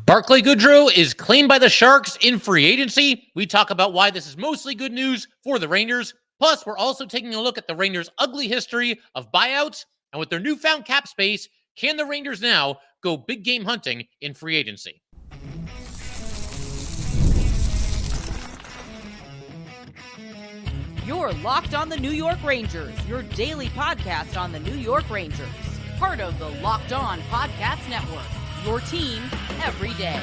Barclay Goodrow is claimed by the Sharks in free agency. We talk about why this is mostly good news for the Rangers. Plus, we're also taking a look at the Rangers' ugly history of buyouts. And with their newfound cap space, can the Rangers now go big game hunting in free agency? You're Locked on the New York Rangers, your daily podcast on the New York Rangers. Part of the Locked On Podcast Network, your team every day.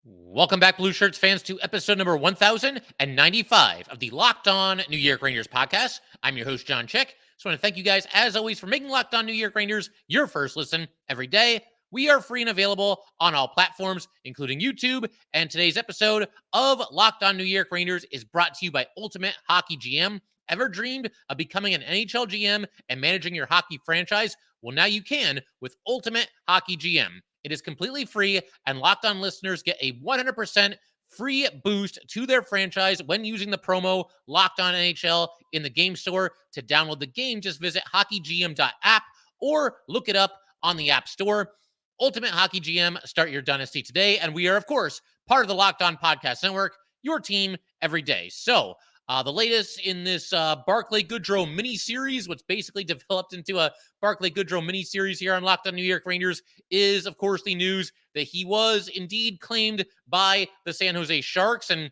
Welcome back, Blue Shirts fans, to episode number 1095 of the Locked On New York Rangers podcast. I'm your host, John Chick. Just want to thank you guys, as always, for making Locked On New York Rangers your first listen every day. We are free and available on all platforms, including YouTube. And today's episode of Locked On New York Rangers is brought to you by Ultimate Hockey GM. Ever dreamed of becoming an NHL GM and managing your hockey franchise? Well, now you can with Ultimate Hockey GM. It is completely free, and Locked On listeners get a 100% free boost to their franchise when using the promo Locked On NHL in the game store. To download the game, just visit hockeygm.app or look it up on the App Store. Ultimate Hockey GM, start your dynasty today. And we are, of course, part of the Locked On Podcast Network, your team every day. So, the latest in this Barclay Goodrow mini-series, what's basically developed into a Barclay Goodrow mini-series here on Locked On New York Rangers, is, of course, the news that he was indeed claimed by the San Jose Sharks. And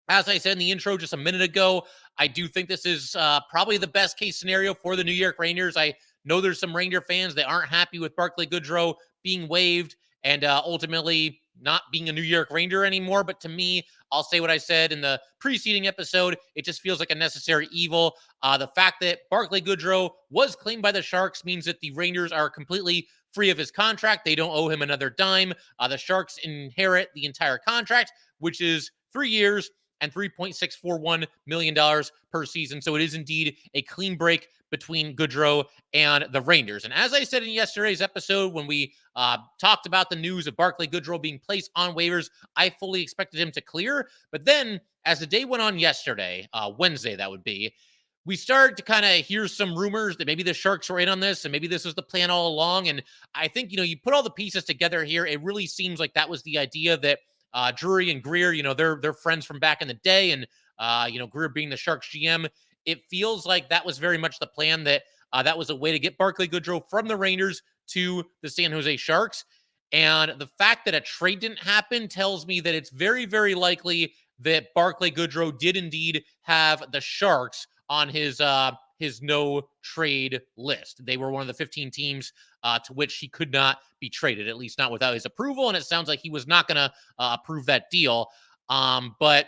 as I said in the intro just a minute ago, I do think this is probably the best case scenario for the New York Rangers. I know there's some Ranger fans that aren't happy with Barclay Goodrow being waived and ultimately not being a New York Ranger anymore. But to me, I'll say what I said in the preceding episode. It just feels like a necessary evil. The fact that Barclay Goodrow was claimed by the Sharks means that the Rangers are completely free of his contract. They don't owe him another dime. The Sharks inherit the entire contract, which is 3 years and $3.641 million per season. So it is indeed a clean break between Goodrow and the Rangers. And as I said in yesterday's episode, when we talked about the news of Barclay Goodrow being placed on waivers, I fully expected him to clear. But then as the day went on yesterday, Wednesday that would be, we started to kind of hear some rumors that maybe the Sharks were in on this and maybe this was the plan all along. And I think, you put all the pieces together here. It really seems like that was the idea that Drury and Greer, they're friends from back in the day. And, Greer being the Sharks GM, it feels like that was very much the plan, that that was a way to get Barclay Goodrow from the Rangers to the San Jose Sharks. And the fact that a trade didn't happen tells me that it's very, very likely that Barclay Goodrow did indeed have the Sharks on his no trade list. They were one of the 15 teams to which he could not be traded, at least not without his approval. And it sounds like he was not going to approve that deal. But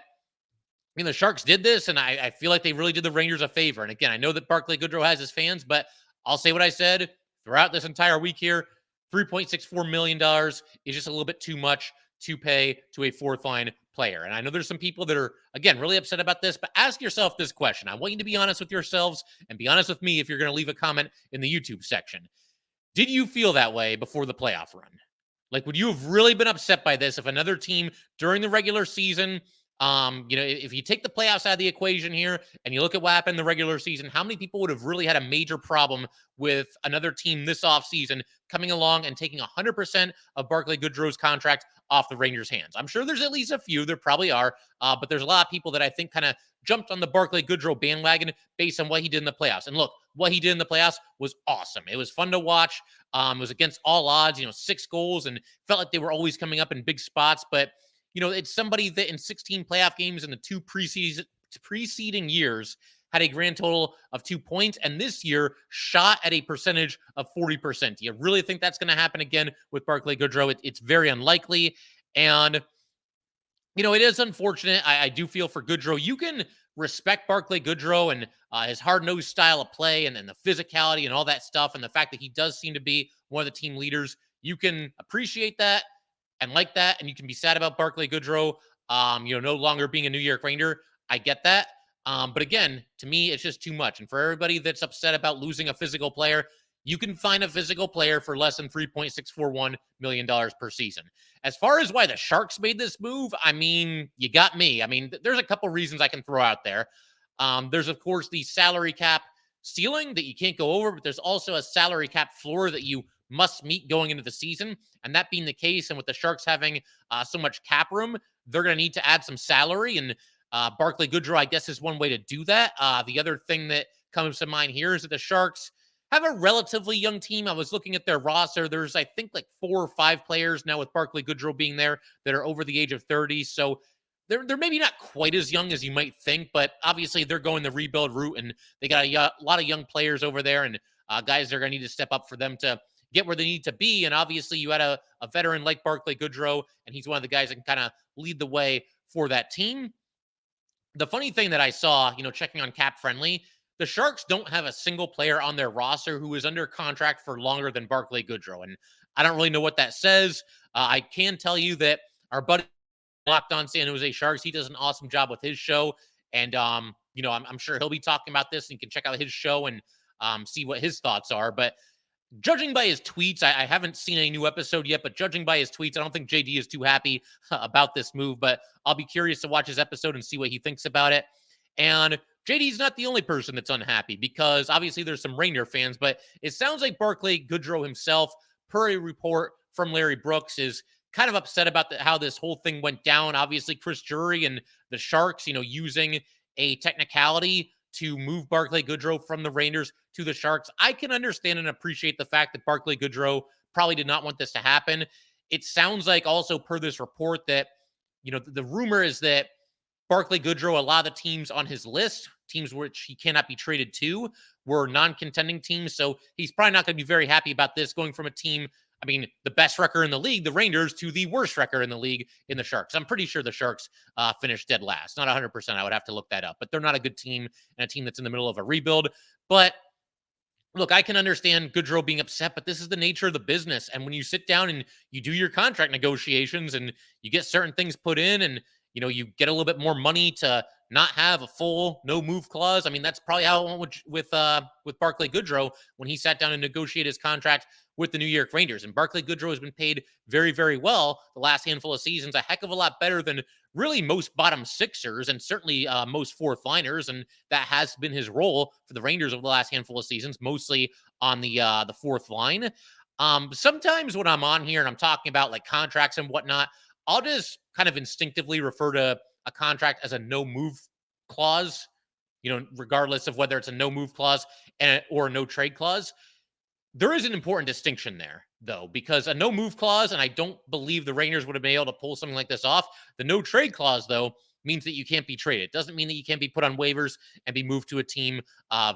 the Sharks did this, and I feel like they really did the Rangers a favor. And again, I know that Barclay Goodrow has his fans, but I'll say what I said throughout this entire week here. $3.64 million is just a little bit too much to pay to a fourth-line player. And I know there's some people that are, again, really upset about this, but ask yourself this question. I want you to be honest with yourselves and be honest with me if you're going to leave a comment in the YouTube section. Did you feel that way before the playoff run? Like, would you have really been upset by this if another team during the regular season, if you take the playoffs out of the equation here and you look at what happened in the regular season, how many people would have really had a major problem with another team this offseason coming along and taking 100% of Barclay Goodrow's contract off the Rangers' hands? I'm sure there's at least a few. There probably are. But there's a lot of people that I think kind of jumped on the Barclay Goodrow bandwagon based on what he did in the playoffs. And look, what he did in the playoffs was awesome. It was fun to watch. It was against all odds, 6 goals, and felt like they were always coming up in big spots. But it's somebody that in 16 playoff games in the 2 preceding years had a grand total of 2 points, and this year shot at a percentage of 40%. Do you really think that's going to happen again with Barclay Goodrow? It's very unlikely. And, it is unfortunate. I do feel for Goodrow. You can respect Barclay Goodrow and his hard-nosed style of play and the physicality and all that stuff, and the fact that he does seem to be one of the team leaders. You can appreciate that and like that, and you can be sad about Barclay Goodrow, no longer being a New York Ranger. I get that. But again, to me, it's just too much. And for everybody that's upset about losing a physical player, you can find a physical player for less than $3.641 million per season. As far as why the Sharks made this move, you got me. There's a couple reasons I can throw out there. There's, of course, the salary cap ceiling that you can't go over, but there's also a salary cap floor that you must meet going into the season. And that being the case, and with the Sharks having so much cap room, they're going to need to add some salary. And Barclay Goodrow, I guess, is one way to do that. The other thing that comes to mind here is that the Sharks have a relatively young team. I was looking at their roster. There's, I think, like 4 or 5 players now with Barclay Goodrow being there that are over the age of 30. So they're maybe not quite as young as you might think, but obviously they're going the rebuild route, and they got a lot of young players over there, and guys are going to need to step up for them to get where they need to be. And obviously you had a veteran like Barclay Goodrow, and he's one of the guys that can kind of lead the way for that team. The funny thing that I saw, checking on Cap Friendly, the Sharks don't have a single player on their roster who is under contract for longer than Barclay Goodrow. And I don't really know what that says. I can tell you that our buddy Locked On San Jose Sharks, he does an awesome job with his show. And, I'm sure he'll be talking about this, and you can check out his show and see what his thoughts are. But judging by his tweets, I haven't seen a new episode yet, but judging by his tweets, I don't think JD is too happy about this move, but I'll be curious to watch his episode and see what he thinks about it. And JD's not the only person that's unhappy, because obviously there's some Rainier fans, but it sounds like Barclay Goodrow himself, per a report from Larry Brooks, is kind of upset about how this whole thing went down. Obviously, Chris Drury and the Sharks, using a technicality to move Barclay Goodrow from the Rangers to the Sharks. I can understand and appreciate the fact that Barclay Goodrow probably did not want this to happen. It sounds like also per this report that, the rumor is that Barclay Goodrow, a lot of the teams on his list, teams which he cannot be traded to, were non-contending teams. So he's probably not going to be very happy about this, going from a team, the best record in the league, the Rangers, to the worst record in the league in the Sharks. I'm pretty sure the Sharks finished dead last. Not 100%. I would have to look that up. But they're not a good team, and a team that's in the middle of a rebuild. But look, I can understand Goodrow being upset, but this is the nature of the business. And when you sit down and you do your contract negotiations and you get certain things put in, and you get a little bit more money to not have a full no move clause. That's probably how it went with Barclay Goodrow when he sat down and negotiated his contract with the New York Rangers. And Barclay Goodrow has been paid very, very well the last handful of seasons, a heck of a lot better than really most bottom sixers, and certainly most fourth liners. And that has been his role for the Rangers over the last handful of seasons, mostly on the fourth line. Sometimes when I'm on here and I'm talking about like contracts and whatnot, I'll just kind of instinctively refer to a contract as a no move clause, regardless of whether it's a no move clause or a no trade clause. There is an important distinction there, though, because a no move clause, and I don't believe the Rangers would have been able to pull something like this off. The no trade clause, though, means that you can't be traded. It doesn't mean that you can't be put on waivers and be moved to a team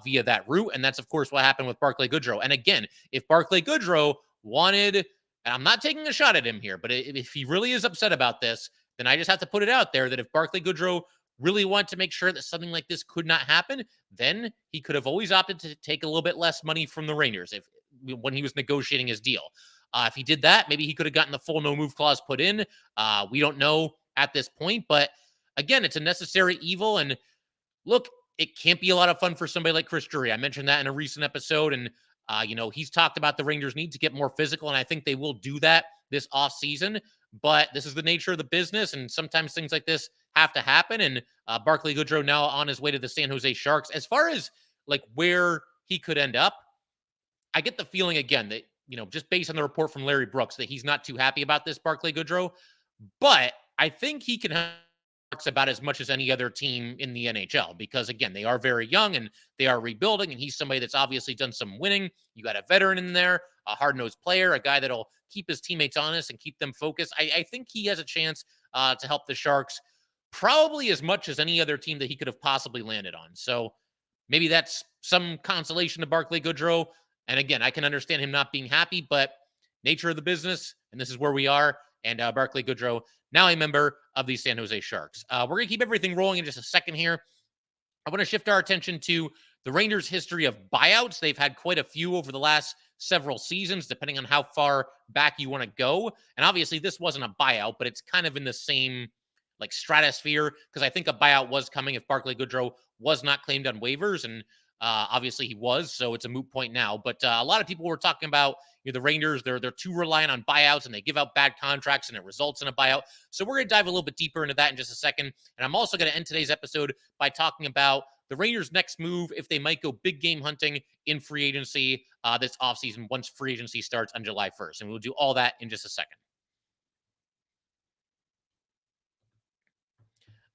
via that route. And that's, of course, what happened with Barclay Goodrow. And again, if Barclay Goodrow wanted, and I'm not taking a shot at him here, but if he really is upset about this, then I just have to put it out there that if Barclay Goodrow really wanted to make sure that something like this could not happen, then he could have always opted to take a little bit less money from the Rangers when he was negotiating his deal. If he did that, maybe he could have gotten the full no move clause put in. We don't know at this point, but again, it's a necessary evil. And look, it can't be a lot of fun for somebody like Chris Drury. I mentioned that in a recent episode, and he's talked about the Rangers need to get more physical, and I think they will do that this offseason. But this is the nature of the business, and sometimes things like this have to happen. And Barclay Goodrow now on his way to the San Jose Sharks. As far as like where he could end up, I get the feeling again that, just based on the report from Larry Brooks, that he's not too happy about this Barclay Goodrow. But I think he can have about as much as any other team in the NHL, because again, they are very young and they are rebuilding, and he's somebody that's obviously done some winning. You got a veteran in there, a hard-nosed player, a guy that'll keep his teammates honest and keep them focused. I think he has a chance to help the Sharks probably as much as any other team that he could have possibly landed on. So maybe that's some consolation to Barclay Goodrow. And again, I can understand him not being happy, but nature of the business, and this is where we are. And Barclay Goodrow, now a member of the San Jose Sharks. We're going to keep everything rolling in just a second here. I want to shift our attention to the Rangers' history of buyouts. They've had quite a few over the last several seasons, depending on how far back you want to go. And obviously, this wasn't a buyout, but it's kind of in the same like stratosphere, because I think a buyout was coming if Barclay Goodrow was not claimed on waivers, and obviously he was, so it's a moot point now. But a lot of people were talking about the Rangers, they're too reliant on buyouts, and they give out bad contracts, and it results in a buyout. So we're going to dive a little bit deeper into that in just a second. And I'm also going to end today's episode by talking about the Rangers' next move, if they might go big game hunting in free agency this offseason once free agency starts on July 1st. And we'll do all that in just a second.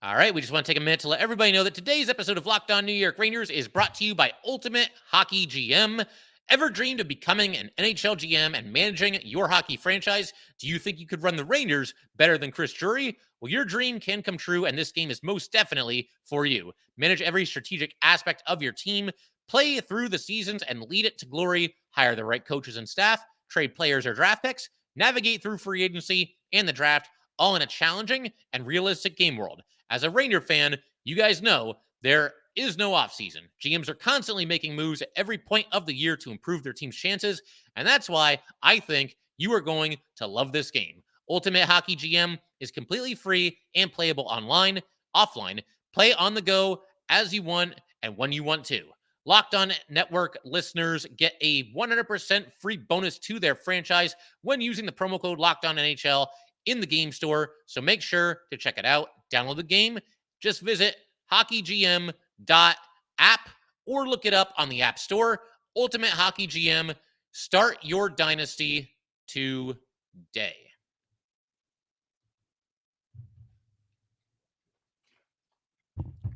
All right, we just want to take a minute to let everybody know that today's episode of Locked On New York Rangers is brought to you by Ultimate Hockey GM. Ever dreamed of becoming an NHL GM and managing your hockey franchise? Do you think you could run the Rangers better than Chris Drury? Well, your dream can come true, and this game is most definitely for you. Manage every strategic aspect of your team, play through the seasons, and lead it to glory. Hire the right coaches and staff, trade players or draft picks, navigate through free agency and the draft, all in a challenging and realistic game world. As a Ranger fan, you guys know there is no offseason. GMs are constantly making moves at every point of the year to improve their team's chances, and that's why I think you are going to love this game. Ultimate Hockey GM is completely free and playable online, offline. Play on the go as you want and when you want to. Locked On Network listeners get a 100% free bonus to their franchise when using the promo code Locked On NHL in the game store. So make sure to check it out. Download the game. Just visit hockeygm.app or look it up on the App Store. Ultimate Hockey GM. Start your dynasty today.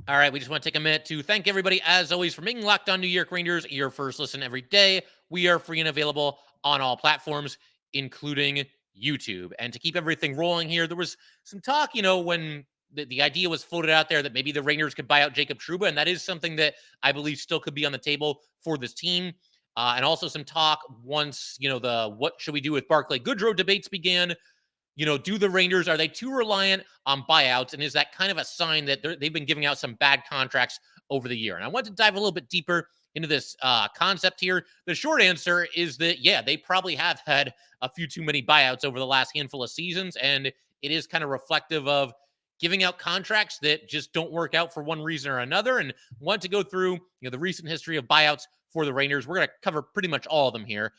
All right, we just want to take a minute to thank everybody, as always, for making Locked On New York Rangers your first listen every day. We are free and available on all platforms, including YouTube. And to keep everything rolling here, there was some talk, when the idea was floated out there that maybe the Rangers could buy out Jacob Trouba, and that is something that I believe still could be on the table for this team. And also some talk once, the what should we do with Barclay Goodrow debates began. Do the Rangers, are they too reliant on buyouts? And is that kind of a sign that they've been giving out some bad contracts over the year? And I want to dive a little bit deeper into this concept here. The short answer is that, yeah, they probably have had a few too many buyouts over the last handful of seasons. And it is kind of reflective of giving out contracts that just don't work out for one reason or another. And want to go through, the recent history of buyouts for the Rangers. We're going to cover pretty much all of them here.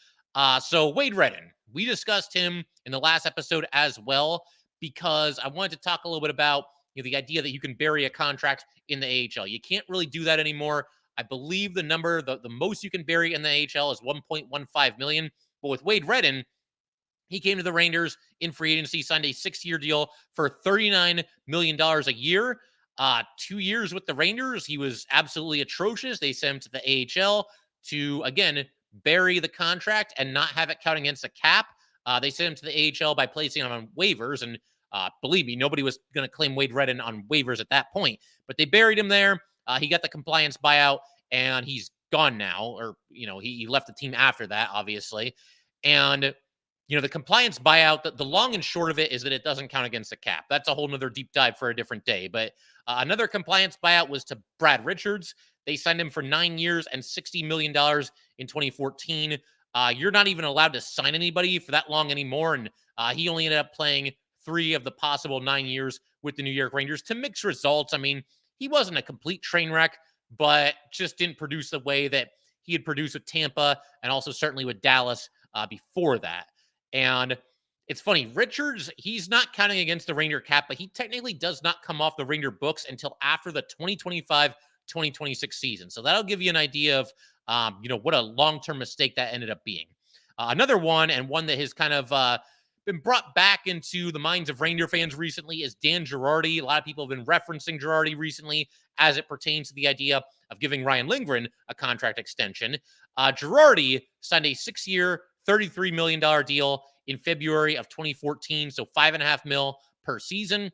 So Wade Redden, we discussed him in the last episode as well, because I wanted to talk a little bit about the idea that you can bury a contract in the AHL. You can't really do that anymore. I believe the number, the most you can bury in the AHL is $1.15 million. But with Wade Redden, he came to the Rangers in free agency, signed a 6-year deal for $39 million a year. 2 years with the Rangers, he was absolutely atrocious. They sent him to the AHL to, again, bury the contract and not have it count against the cap. They sent him to the AHL by placing him on waivers. And believe me, nobody was going to claim Wade Redden on waivers at that point. But they buried him there. He got the compliance buyout, and he's gone now. Or, he left the team after that, obviously. And, the compliance buyout, the long and short of it is that it doesn't count against the cap. That's a whole nother deep dive for a different day. But another compliance buyout was to Brad Richards. They signed him for 9 years and $60 million in 2014. You're not even allowed to sign anybody for that long anymore. And he only ended up playing 3 of the possible 9 years with the New York Rangers to mixed results. I mean, he wasn't a complete train wreck, but just didn't produce the way that he had produced with Tampa and also certainly with Dallas before that. And it's funny, Richards, he's not counting against the Ranger cap, but he technically does not come off the Ranger books until after the 2025-2026 season. So that'll give you an idea of, what a long-term mistake that ended up being. Another one, and one that has kind of been brought back into the minds of Ranger fans recently, is Dan Girardi. A lot of people have been referencing Girardi recently as it pertains to the idea of giving Ryan Lindgren a contract extension. Girardi signed a 6-year, $33 million deal in February of 2014, so $5.5 million per season.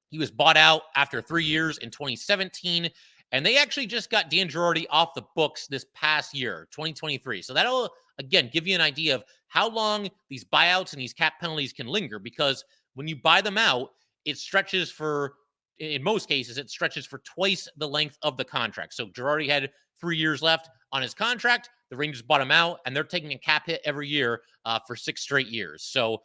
He was bought out after 3 years in 2017, and they actually just got Dan Girardi off the books this past year, 2023. So that'll, again, give you an idea of how long these buyouts and these cap penalties can linger, because when you buy them out, it stretches for, in most cases, it stretches for twice the length of the contract. So Girardi had 3 years left on his contract. The Rangers bought him out, and they're taking a cap hit every year for 6 straight years. So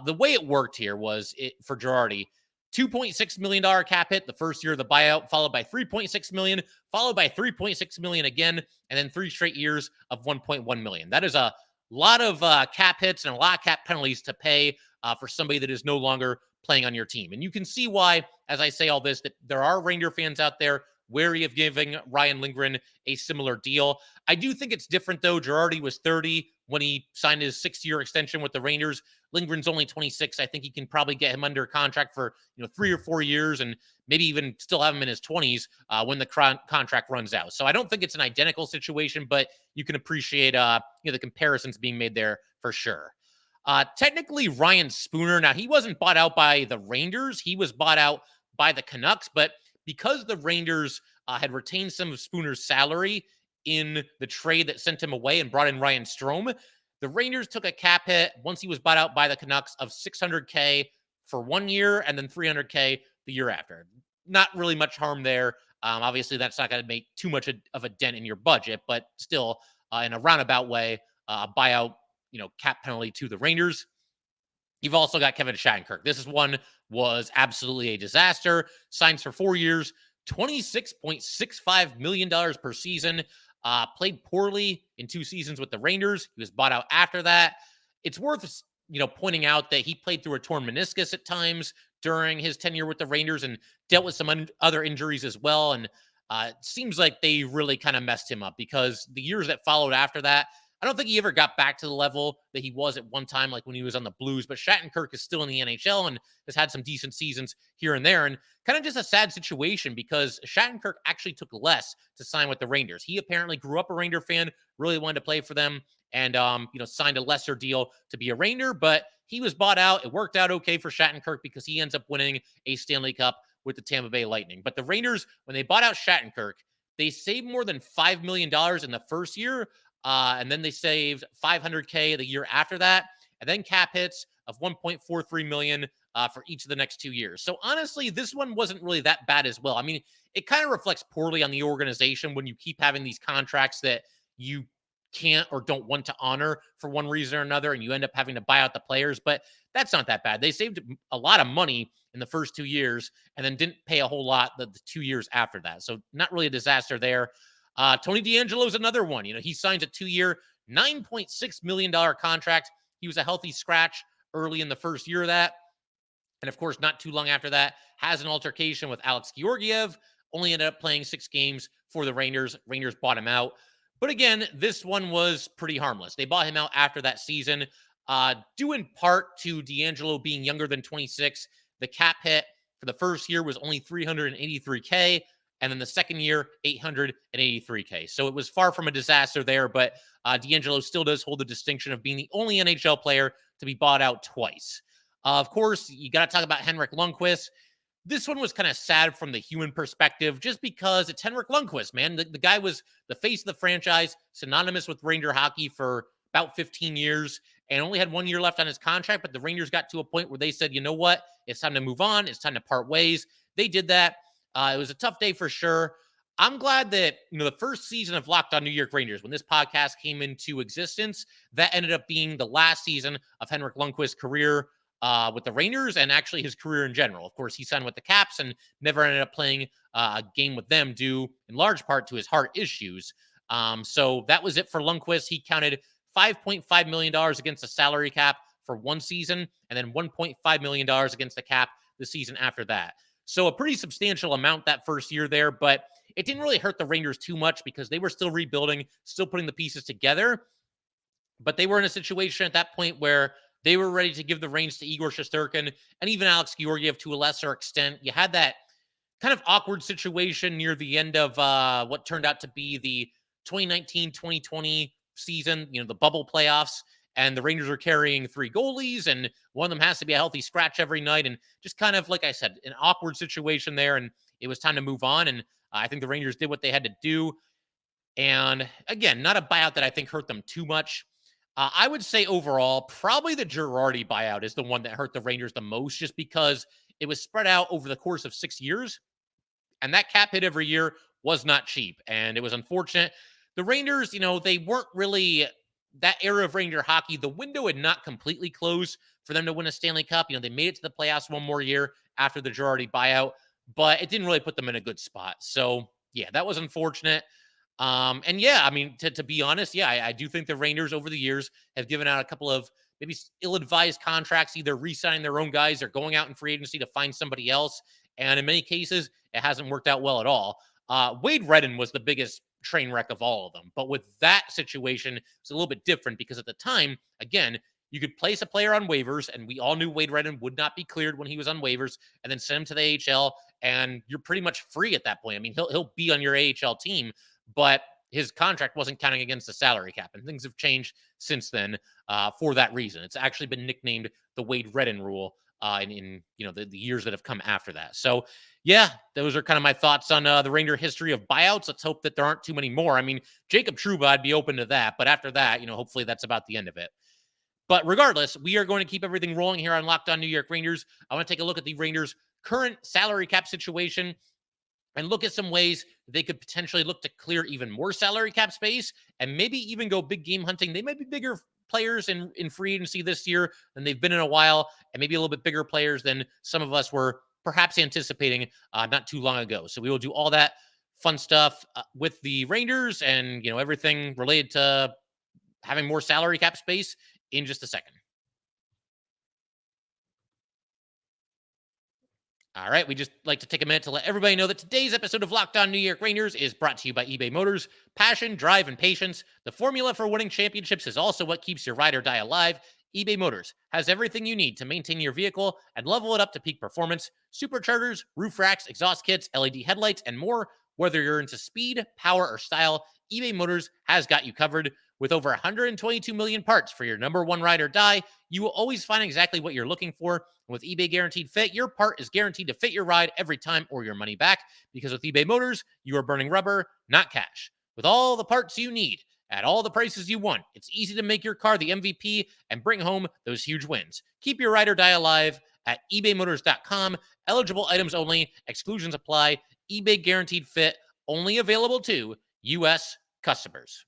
the way it worked here was, for Girardi, $2.6 million cap hit the first year of the buyout, followed by $3.6 million, followed by $3.6 million again, and then 3 straight years of $1.1 million. That is a lot of cap hits and a lot of cap penalties to pay for somebody that is no longer playing on your team. And you can see why, as I say all this, that there are Ranger fans out there wary of giving Ryan Lindgren a similar deal. I do think it's different, though. Girardi was 30 when he signed his 6-year extension with the Rangers. Lindgren's only 26. I think he can probably get him under contract for 3 or 4 years and maybe even still have him in his 20s when the contract runs out. So I don't think it's an identical situation, but you can appreciate the comparisons being made there for sure. Technically, Ryan Spooner, now he wasn't bought out by the Rangers. He was bought out by the Canucks, but because the Rangers had retained some of Spooner's salary in the trade that sent him away and brought in Ryan Strome, the Rangers took a cap hit once he was bought out by the Canucks of $600K for 1 year and then $300K the year after. Not really much harm there. Obviously, that's not going to make too much of a dent in your budget, but still, in a roundabout way, buyout, cap penalty to the Rangers. You've also got Kevin Shattenkirk. This one was absolutely a disaster. Signs for 4 years, $26.65 million per season. Played poorly in 2 seasons with the Rangers. He was bought out after that. It's worth pointing out that he played through a torn meniscus at times during his tenure with the Rangers and dealt with some other injuries as well. And it seems like they really kind of messed him up because the years that followed after that, I don't think he ever got back to the level that he was at one time, like when he was on the Blues. But Shattenkirk is still in the NHL and has had some decent seasons here and there. And kind of just a sad situation because Shattenkirk actually took less to sign with the Rangers. He apparently grew up a Ranger fan, really wanted to play for them, and signed a lesser deal to be a Ranger. But he was bought out. It worked out okay for Shattenkirk because he ends up winning a Stanley Cup with the Tampa Bay Lightning. But the Rangers, when they bought out Shattenkirk, they saved more than $5 million in the first year. And then they saved $500K the year after that, and then cap hits of $1.43 million for each of the next 2 years. So honestly, this one wasn't really that bad as well. I mean, it kind of reflects poorly on the organization when you keep having these contracts that you can't or don't want to honor for one reason or another, and you end up having to buy out the players. But that's not that bad. They saved a lot of money in the first 2 years and then didn't pay a whole lot the 2 years after that. So not really a disaster there. Tony DeAngelo is another one. He signs a 2-year, $9.6 million contract. He was a healthy scratch early in the first year of that. And of course, not too long after that, has an altercation with Alex Georgiev, only ended up playing 6 games for the Rangers. Rangers bought him out. But again, this one was pretty harmless. They bought him out after that season, due in part to DeAngelo being younger than 26. The cap hit for the first year was only $383K. And then the second year, $883K. So it was far from a disaster there, but DeAngelo still does hold the distinction of being the only NHL player to be bought out twice. Of course, you got to talk about Henrik Lundqvist. This one was kind of sad from the human perspective, just because it's Henrik Lundqvist, man. The guy was the face of the franchise, synonymous with Ranger hockey for about 15 years, and only had 1 year left on his contract. But the Rangers got to a point where they said, you know what? It's time to move on. It's time to part ways. They did that. It was a tough day for sure. I'm glad that, the first season of Locked On New York Rangers, when this podcast came into existence, that ended up being the last season of Henrik Lundqvist's career with the Rangers and actually his career in general. Of course, he signed with the Caps and never ended up playing a game with them due in large part to his heart issues. So that was it for Lundqvist. He counted $5.5 million against the salary cap for one season and then $1.5 million against the cap the season after that. So a pretty substantial amount that first year there, but it didn't really hurt the Rangers too much because they were still rebuilding, still putting the pieces together. But they were in a situation at that point where they were ready to give the reins to Igor Shesterkin and even Alex Georgiev to a lesser extent. You had that kind of awkward situation near the end of what turned out to be the 2019-2020 season, the bubble playoffs. And the Rangers are carrying 3 goalies, and one of them has to be a healthy scratch every night. And just kind of, like I said, an awkward situation there. And it was time to move on. And I think the Rangers did what they had to do. And again, not a buyout that I think hurt them too much. I would say overall, probably the Girardi buyout is the one that hurt the Rangers the most, just because it was spread out over the course of 6 years. And that cap hit every year was not cheap. And it was unfortunate. The Rangers, they weren't really... that era of Ranger hockey, the window had not completely closed for them to win a Stanley Cup. They made it to the playoffs one more year after the Girardi buyout, but it didn't really put them in a good spot. So, yeah, that was unfortunate. And yeah, I mean, to be honest, yeah, I do think the Rangers over the years have given out a couple of maybe ill-advised contracts, either re-signing their own guys or going out in free agency to find somebody else. And in many cases, it hasn't worked out well at all. Wade Redden was the biggest train wreck of all of them. But with that situation, it's a little bit different because at the time, again, you could place a player on waivers, and we all knew Wade Redden would not be cleared when he was on waivers, and then send him to the AHL, and you're pretty much free at that point. I mean, he'll be on your AHL team, but his contract wasn't counting against the salary cap, and things have changed since then for that reason. It's actually been nicknamed the Wade Redden rule in the years that have come after that. So yeah, those are kind of my thoughts on the Ranger history of buyouts. Let's hope that there aren't too many more. I mean, Jacob Trouba, I'd be open to that, but after that, hopefully that's about the end of it. But regardless, we are going to keep everything rolling here on Locked On New York Rangers. I want to take a look at the Rangers' current salary cap situation and look at some ways they could potentially look to clear even more salary cap space and maybe even go big game hunting. They might be bigger players in free agency this year than they've been in a while, and maybe a little bit bigger players than some of us were perhaps anticipating not too long ago. So we will do all that fun stuff with the Rangers and everything related to having more salary cap space in just a second. All right, we just like to take a minute to let everybody know that today's episode of Locked On New York Rangers is brought to you by eBay Motors. Passion, drive, and patience. The formula for winning championships is also what keeps your ride or die alive. eBay Motors has everything you need to maintain your vehicle and level it up to peak performance. Superchargers, roof racks, exhaust kits, LED headlights, and more. Whether you're into speed, power, or style, eBay Motors has got you covered. With over 122 million parts for your number one ride or die, you will always find exactly what you're looking for. With eBay Guaranteed Fit, your part is guaranteed to fit your ride every time or your money back. Because with eBay Motors, you are burning rubber, not cash. With all the parts you need, at all the prices you want, it's easy to make your car the MVP and bring home those huge wins. Keep your ride or die alive at ebaymotors.com. Eligible items only. Exclusions apply. eBay Guaranteed Fit, only available to U.S. customers.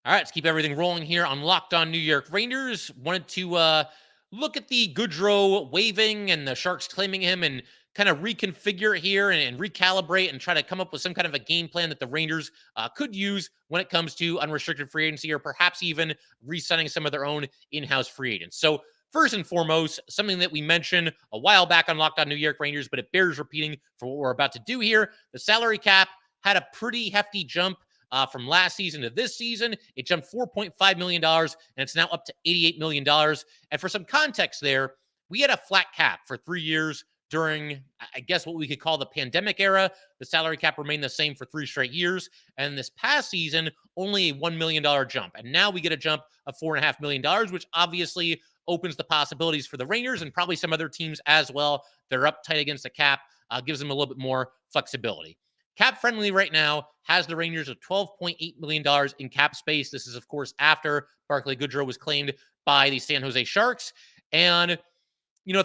All right, let's keep everything rolling here on Locked On New York Rangers. Wanted to look at the Goodrow waiving and the Sharks claiming him and kind of reconfigure here and recalibrate and try to come up with some kind of a game plan that the Rangers could use when it comes to unrestricted free agency or perhaps even re-signing some of their own in-house free agents. So first and foremost, something that we mentioned a while back on Locked On New York Rangers, but it bears repeating for what we're about to do here. The salary cap had a pretty hefty jump from last season to this season. It jumped $4.5 million, and it's now up to $88 million. And for some context there, we had a flat cap for 3 years during, I guess, what we could call the pandemic era. The salary cap remained the same for 3 straight years. And this past season, only a $1 million jump. And now we get a jump of $4.5 million, which obviously opens the possibilities for the Rangers and probably some other teams as well. They're up tight against the cap, gives them a little bit more flexibility. Cap friendly right now has the Rangers of $12.8 million in cap space. This is, of course, after Barclay Goodrow was claimed by the San Jose Sharks. And,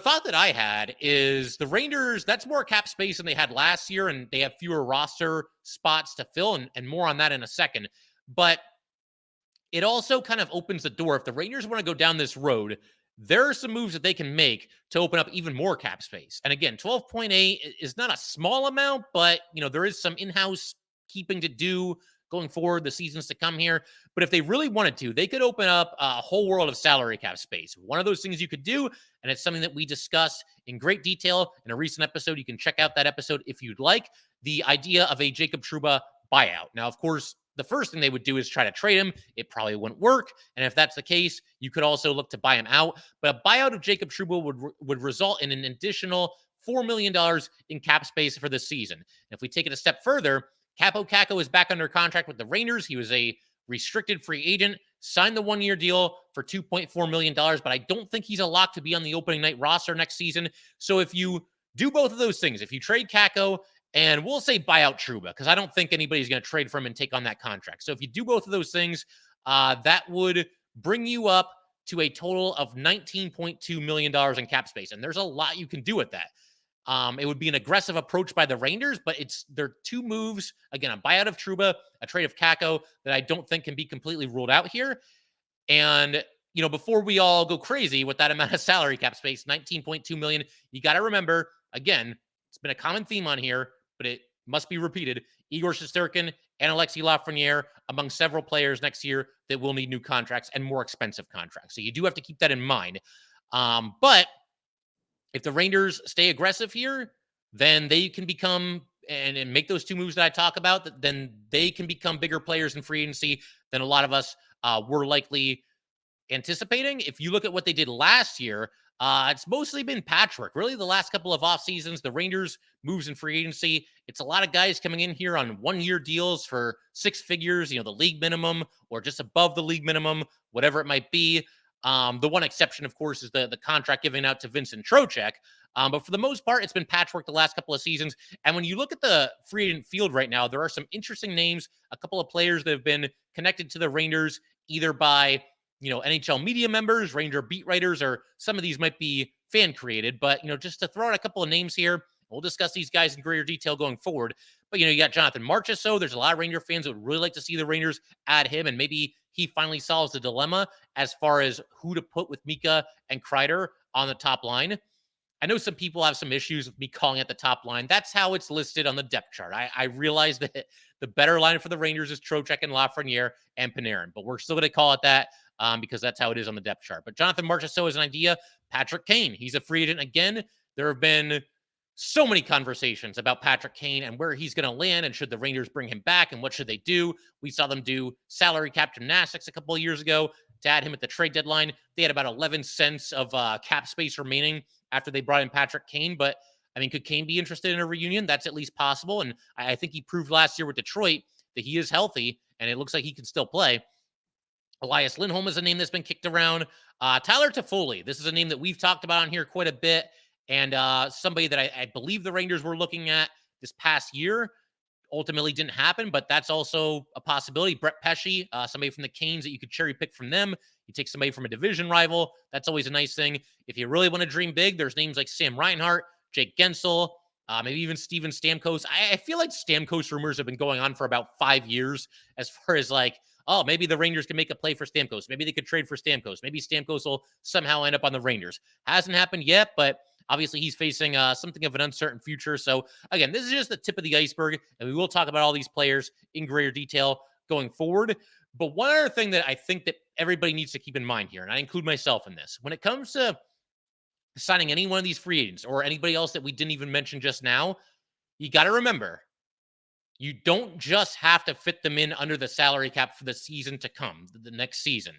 thought that I had is the Rangers, that's more cap space than they had last year, and they have fewer roster spots to fill, and more on that in a second. But it also kind of opens the door. If the Rangers want to go down this road, there are some moves that they can make to open up even more cap space. And again, 12.8 is not a small amount, but, there is some in-house keeping to do going forward, the seasons to come here. But if they really wanted to, they could open up a whole world of salary cap space. One of those things you could do, and it's something that we discussed in great detail in a recent episode. You can check out that episode if you'd like. The idea of a Jacob Trouba buyout. Now, of course, the first thing they would do is try to trade him. It probably wouldn't work. And if that's the case, you could also look to buy him out. But a buyout of Jacob Trouba would result in an additional $4 million in cap space for this season. And if we take it a step further, Kaapo Kakko is back under contract with the Rangers. He was a restricted free agent, signed the one-year deal for $2.4 million, but I don't think he's a lock to be on the opening night roster next season. So if you do both of those things, if you trade Kakko, and we'll say buyout Trouba, because I don't think anybody's going to trade for him and take on that contract. So if you do both of those things, that would bring you up to a total of $19.2 million in cap space. And there's a lot you can do with that. It would be an aggressive approach by the Rangers, but they're two moves. Again, a buyout of Trouba, a trade of Kakko that I don't think can be completely ruled out here. And, before we all go crazy with that amount of salary cap space, $19.2 million, you got to remember, again, it's been a common theme on here, but it must be repeated. Igor Shesterkin and Alexis Lafreniere among several players next year that will need new contracts and more expensive contracts. So you do have to keep that in mind. But if the Rangers stay aggressive here, then they can become and make those 2 moves that I talk about, then they can become bigger players in free agency than a lot of us were likely anticipating. If you look at what they did last year, it's mostly been patchwork. Really, the last couple of off seasons, the Rangers moves in free agency. It's a lot of guys coming in here on 1-year deals for 6 figures, the league minimum or just above the league minimum, whatever it might be. The one exception, of course, is the contract given out to Vincent Trocheck. But for the most part, it's been patchwork the last couple of seasons. And when you look at the free agent field right now, there are some interesting names, a couple of players that have been connected to the Rangers either by NHL media members, Ranger beat writers, or some of these might be fan created. But, just to throw out a couple of names here, we'll discuss these guys in greater detail going forward. But, you got Jonathan Marchessault. There's a lot of Ranger fans that would really like to see the Rangers add him, and maybe he finally solves the dilemma as far as who to put with Mika and Kreider on the top line. I know some people have some issues with me calling it the top line. That's how it's listed on the depth chart. I realize that the better line for the Rangers is Trocheck and Lafreniere and Panarin, but we're still going to call it that because that's how it is on the depth chart. But Jonathan Marchessault is an idea. Patrick Kane, he's a free agent again. There have been so many conversations about Patrick Kane and where he's going to land and should the Rangers bring him back and what should they do. We saw them do salary cap gymnastics a couple of years ago to add him at the trade deadline. They had about 11 cents of cap space remaining after they brought in Patrick Kane. But, could Kane be interested in a reunion? That's at least possible. And I think he proved last year with Detroit that he is healthy, and it looks like he can still play. Elias Lindholm is a name that's been kicked around. Tyler Toffoli, this is a name that we've talked about on here quite a bit, and somebody that I believe the Rangers were looking at this past year. Ultimately didn't happen, but that's also a possibility. Brett Pesce, somebody from the Canes that you could cherry pick from them. You take somebody from a division rival. That's always a nice thing. If you really want to dream big, there's names like Sam Reinhart, Jake Guentzel, maybe even Steven Stamkos. I feel like Stamkos rumors have been going on for about 5 years as far as maybe the Rangers can make a play for Stamkos. Maybe they could trade for Stamkos. Maybe Stamkos will somehow end up on the Rangers. Hasn't happened yet, but obviously, he's facing something of an uncertain future. So, again, this is just the tip of the iceberg, and we will talk about all these players in greater detail going forward. But one other thing that I think that everybody needs to keep in mind here, and I include myself in this, when it comes to signing any one of these free agents or anybody else that we didn't even mention just now, you got to remember, you don't just have to fit them in under the salary cap for the season to come, the next season.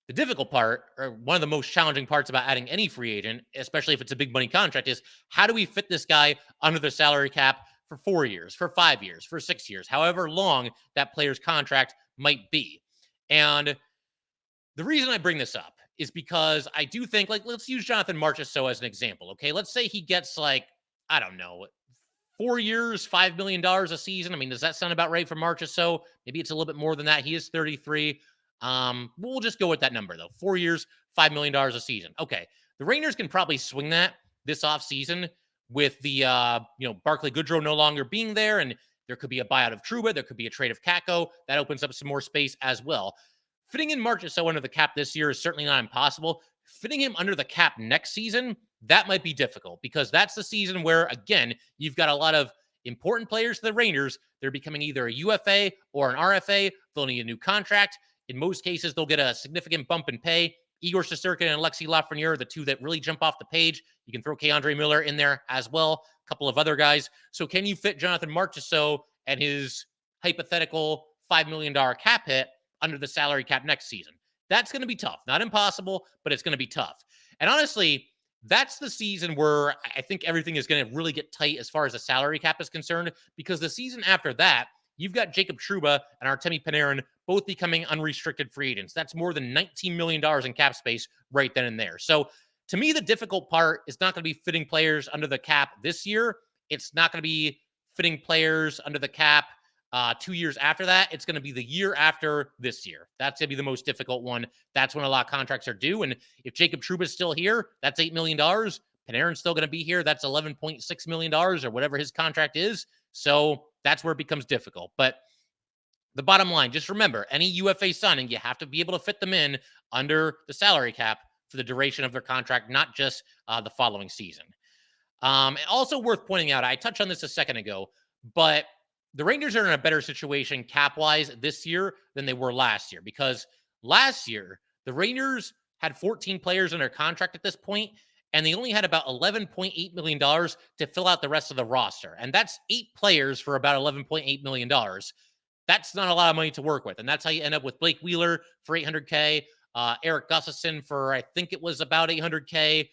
The difficult part, or one of the most challenging parts about adding any free agent, especially if it's a big money contract, is how do we fit this guy under the salary cap for 4 years, for 5 years, for 6 years, however long that player's contract might be. And the reason I bring this up is because I do think, let's use Jonathan Marchessault as an example, okay? Let's say he gets 4 years, $5 million a season. Does that sound about right for Marchessault? Maybe it's a little bit more than that. He is 33. We'll just go with that number, though. 4 years, $5 million a season. Okay. The Rangers can probably swing that this offseason with the, Barclay Goodrow no longer being there, and there could be a buyout of Trouba. There could be a trade of Kakko. That opens up some more space as well. Fitting in Marchessault under the cap this year is certainly not impossible. Fitting him under the cap next season, that might be difficult because that's the season where, again, you've got a lot of important players to the Rangers. They're becoming either a UFA or an RFA. They'll need a new contract. In most cases, they'll get a significant bump in pay. Igor Shesterkin and Alexis Lafreniere are the two that really jump off the page. You can throw K'Andre Miller in there as well, a couple of other guys. So can you fit Jonathan Marchessault and his hypothetical $5 million cap hit under the salary cap next season? That's going to be tough. Not impossible, but it's going to be tough. And honestly, that's the season where I think everything is going to really get tight as far as the salary cap is concerned, because the season after that, you've got Jacob Trouba and Artemi Panarin both becoming unrestricted free agents. That's more than $19 million in cap space right then and there. So to me, the difficult part is not going to be fitting players under the cap this year. It's not going to be fitting players under the cap 2 years after that. It's going to be the year after this year. That's going to be the most difficult one. That's when a lot of contracts are due. And if Jacob Trouba is still here, that's $8 million. Panarin's still going to be here. That's $11.6 million or whatever his contract is. So that's where it becomes difficult. But the bottom line, just remember, any UFA signing, you have to be able to fit them in under the salary cap for the duration of their contract, not just the following season. Also worth pointing out, I touched on this a second ago, but the Rangers are in a better situation cap-wise this year than they were last year, because last year, the Rangers had 14 players under contract at this point, and they only had about $11.8 million to fill out the rest of the roster. And that's 8 players for about $11.8 million. That's not a lot of money to work with. And that's how you end up with Blake Wheeler for $800K, Eric Gustafsson for, I think it was about $800K,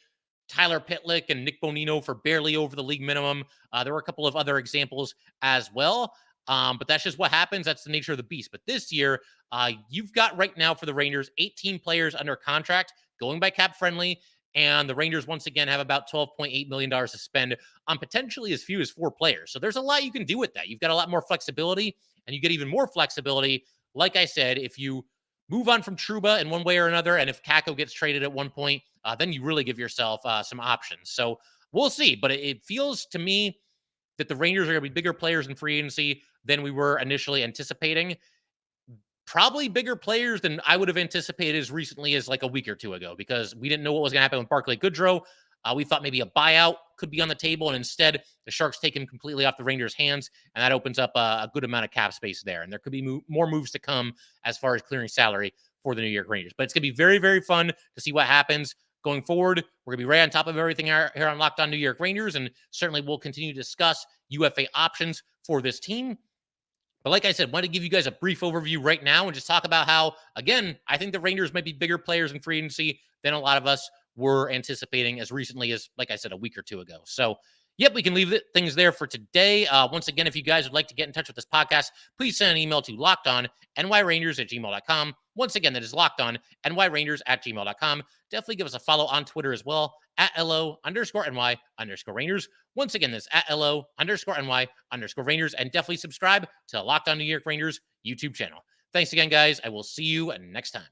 Tyler Pitlick and Nick Bonino for barely over the league minimum. There were a couple of other examples as well. But that's just what happens. That's the nature of the beast. But this year, you've got right now for the Rangers 18 players under contract going by cap friendly. And the Rangers, once again, have about $12.8 million to spend on potentially as few as 4 players. So there's a lot you can do with that. You've got a lot more flexibility, and you get even more flexibility. Like I said, if you move on from Trouba in one way or another, and if Kakko gets traded at one point, then you really give yourself some options. So we'll see. But it feels to me that the Rangers are going to be bigger players in free agency than we were initially anticipating. Probably bigger players than I would have anticipated as recently as like a week or 2 ago, because we didn't know what was going to happen with Barclay Goodrow. We thought maybe a buyout could be on the table, and instead the Sharks take him completely off the Rangers' hands, and that opens up a good amount of cap space there. And there could be more moves to come as far as clearing salary for the New York Rangers. But it's going to be very, very fun to see what happens going forward. We're going to be right on top of everything here on Locked On New York Rangers, and certainly we'll continue to discuss UFA options for this team. But like I said, I want to give you guys a brief overview right now and just talk about how, again, I think the Rangers might be bigger players in free agency than a lot of us were anticipating as recently as, like I said, a week or 2 ago. So, yep, we can leave things there for today. Once again, if you guys would like to get in touch with this podcast, please send an email to lockedonnyrangers@gmail.com. Once again, that is lockedonnyrangers@gmail.com. Definitely give us a follow on Twitter as well, @LO_NY_Rangers. Once again, that's @LO_NY_Rangers. And definitely subscribe to the Locked On New York Rangers YouTube channel. Thanks again, guys. I will see you next time.